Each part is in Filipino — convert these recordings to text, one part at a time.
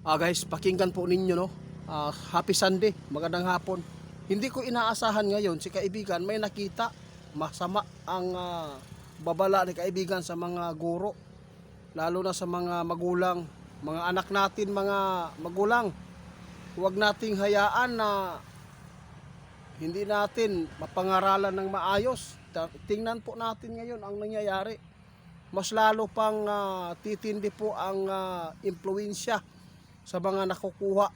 Guys, pakinggan po ninyo, no. Happy Sunday, magandang hapon. Hindi ko inaasahan ngayon si kaibigan may nakita masama ang babala ni kaibigan sa mga guro, lalo na sa mga magulang, mga anak natin, mga magulang. Huwag nating hayaan na hindi natin mapangaralan ng maayos. Tingnan po natin ngayon ang nangyayari. Mas lalo pang titindi po ang impluwensya sa mga nakukuha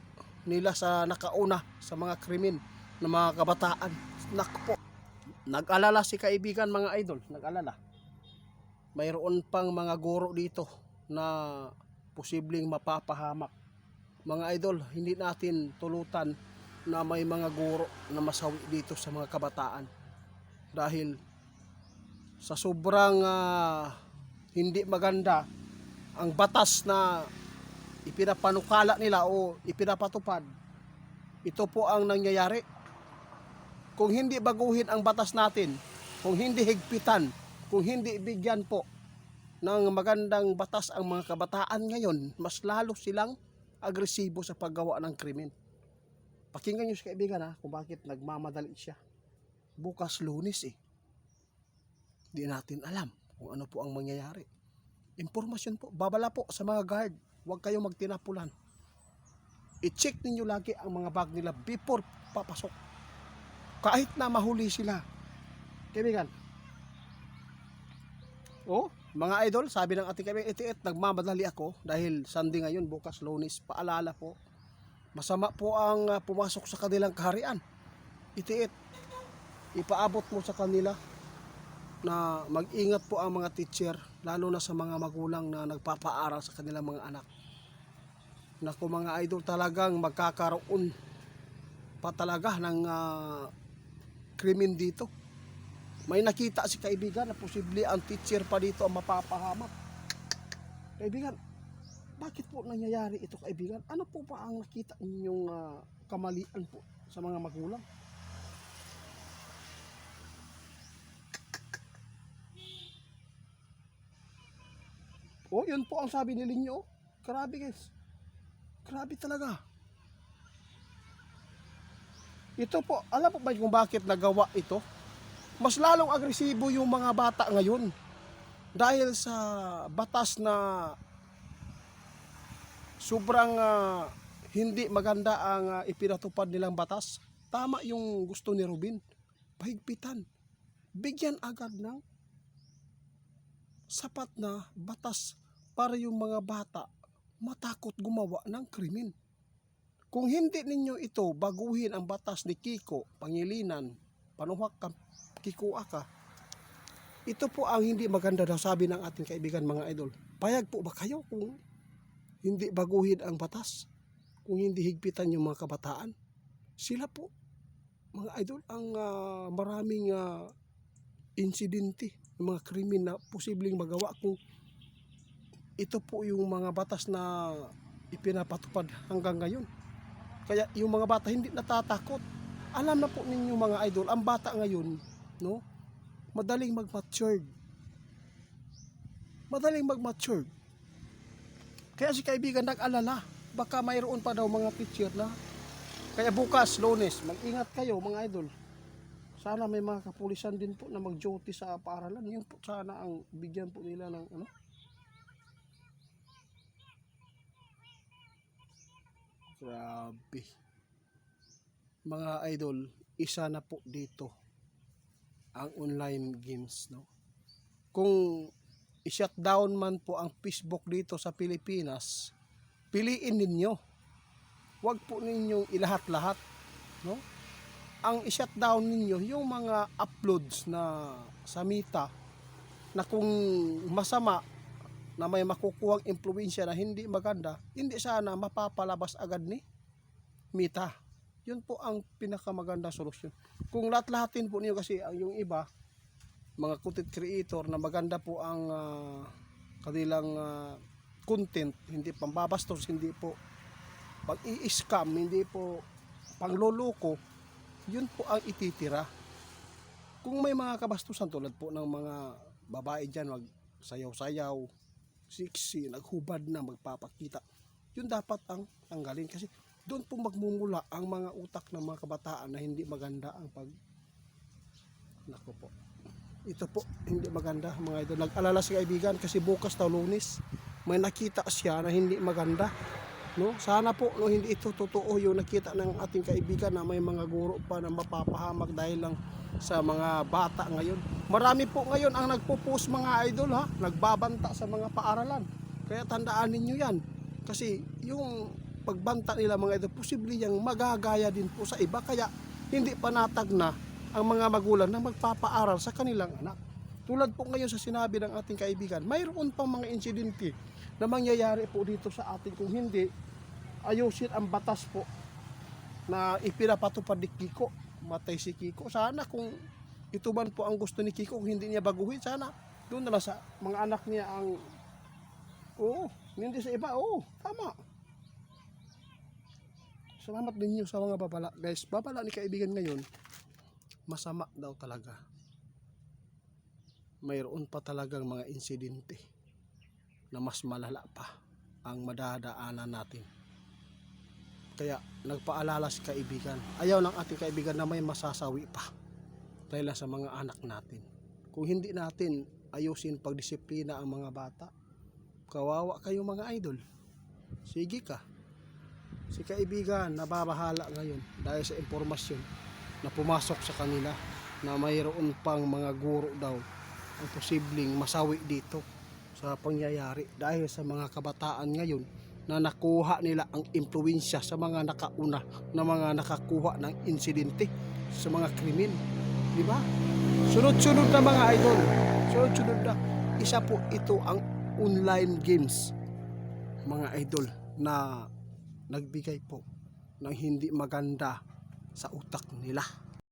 nila sa nakauna sa mga krimen ng mga kabataan. Nakpo. Nag-alala si kaibigan, mga idol, nag-alala. Mayroon pang mga guro dito na posibleng mapapahamak. Mga idol, hindi natin tulutan na may mga guro na masawi dito sa mga kabataan. Dahil sa sobrang hindi maganda ang batas na ipinapanukala nila o ipinapatupad, ito po ang nangyayari. Kung hindi baguhin ang batas natin, kung hindi higpitan, kung hindi bigyan po ng magandang batas ang mga kabataan ngayon, mas lalo silang agresibo sa paggawa ng krimen. Pakinggan nyo si kaibigan kung bakit nagmamadali siya. Bukas Lunes Di natin alam kung ano po ang mangyayari. Impormasyon po, babala po sa mga guard. Huwag kayong magtinapulan. I-check ninyo lagi ang mga bag nila before papasok. Kahit na mahuli sila. Kaibigan. Mga idol, sabi ng ating kaibigan, itiit, nagmamadali ako dahil Sunday ngayon, bukas Lunes. Paalala po, masama po ang pumasok sa kanilang kaharian. Itiit, ipaabot mo sa kanila na mag-ingat po ang mga teacher, lalo na sa mga magulang na nagpapaaral sa kanilang mga anak. Naku mga idol, talagang magkakaroon pa talaga ng krimen dito. May nakita si kaibigan na posible ang teacher pa dito ang mapapahamak. Kaibigan, bakit po nangyayari ito, kaibigan? Ano po pa ang nakita ninyong kamalian po sa mga magulang? Yun po ang sabi ni Linyo. Grabe guys. Grabe talaga. Ito po, alam po ba kung bakit nagawa ito? Mas lalong agresibo yung mga bata ngayon. Dahil sa batas na sobrang hindi maganda ang ipinatupad nilang batas. Tama yung gusto ni Robin. Pahigpitan. Bigyan agad ng sapat na batas para yung mga bata matakot gumawa ng krimen. Kung hindi ninyo ito baguhin ang batas ni Kiko Pangilinan, Panuhak Kiko Aka, ito po ang hindi maganda daw, sabi ng ating kaibigan, mga idol. Payag po ba kayo kung hindi baguhin ang batas? Kung hindi higpitan yung mga kabataan? Sila po, mga idol, ang maraming insidente, mga krimen na posibleng magawa kung ito po yung mga batas na ipinapatupad hanggang ngayon. Kaya yung mga bata hindi natatakot. Alam na po ninyo mga idol, ang bata ngayon, no, madaling mag-mature. Madaling mag-mature. Kaya si kaibigan nag-alala, baka mayroon pa daw mga teacher na. Kaya bukas, Lunes, mag-ingat kayo mga idol. Sana may mga kapulisan din po na mag-duty sa paaralan. Yun po sana ang bigyan po nila ng Grabe. Mga idol, isa na po dito ang online games, no? Kung i-shutdown man po ang Facebook dito sa Pilipinas, piliin ninyo. Huwag po ninyong ilahat-lahat, no? Ang i-shutdown ninyo yung mga uploads na sa Meta na kung masama na may makukuhang impluwensya na hindi maganda, hindi sana mapapalabas agad ni Meta. Yun po ang pinakamaganda solusyon. Kung lahat-lahatin po niyo, kasi yung iba, mga content creator na maganda po ang kanilang content, hindi pambabastos, hindi po pag-i-scam, hindi po pangloloko, yun po ang ititira. Kung may mga kabastusan tulad po ng mga babae dyan, wag sayaw-sayaw, siksi, naghubad na, magpapakita, yun dapat ang tanggalin. Kasi doon po magmumula ang mga utak ng mga kabataan na hindi maganda ang Nako po. Ito po, hindi maganda mga idol. Nag-alala si kaibigan kasi bukas daw Lunes. May nakita siya na hindi maganda. No? Sana po no, hindi ito totoo yung nakita ng ating kaibigan na may mga guro pa na mapapahamak dahil lang sa mga bata ngayon. Marami po ngayon ang nagpo-post mga idol ha, nagbabanta sa mga paaralan. Kaya tandaan ninyo yan. Kasi yung pagbanta nila mga idol, posible yang magagaya din po sa iba. Kaya hindi panatag na ang mga magulang na magpapaaral sa kanilang anak. Tulad po ngayon sa sinabi ng ating kaibigan, mayroon pang mga insidente na mangyayari po dito sa atin kung hindi ayusin ang batas po na ipinapatupad ni Kiko. Matay si Kiko. Sana kung ito man po ang gusto ni Kiko, kung hindi niya baguhin, sana doon na lang sa mga anak niya ang hindi sa iba. Tama. Salamat din sa mga babala. Guys, babala ni kaibigan ngayon, masama daw talaga. Mayroon pa talagang mga insidente na mas malala pa ang madadaanan natin. Kaya nagpaalala si kaibigan. Ayaw ng ating kaibigan na may masasawi pa dahil sa mga anak natin. Kung hindi natin ayusin pagdisiplina ang mga bata, kawawa kayo mga idol. Sige ka. Si kaibigan nababahala ngayon dahil sa impormasyon na pumasok sa kanila na mayroon pang mga guro daw ang posibleng masawi dito sa pangyayari dahil sa mga kabataan ngayon na nakuha nila ang impluwensya sa mga nakauna na mga nakakuha ng insidente sa mga krimen. Di ba? Sunod-sunod na mga idol. Sunod-sunod na. Isa po ito ang online games mga idol na nagbigay po ng hindi maganda sa utak nila.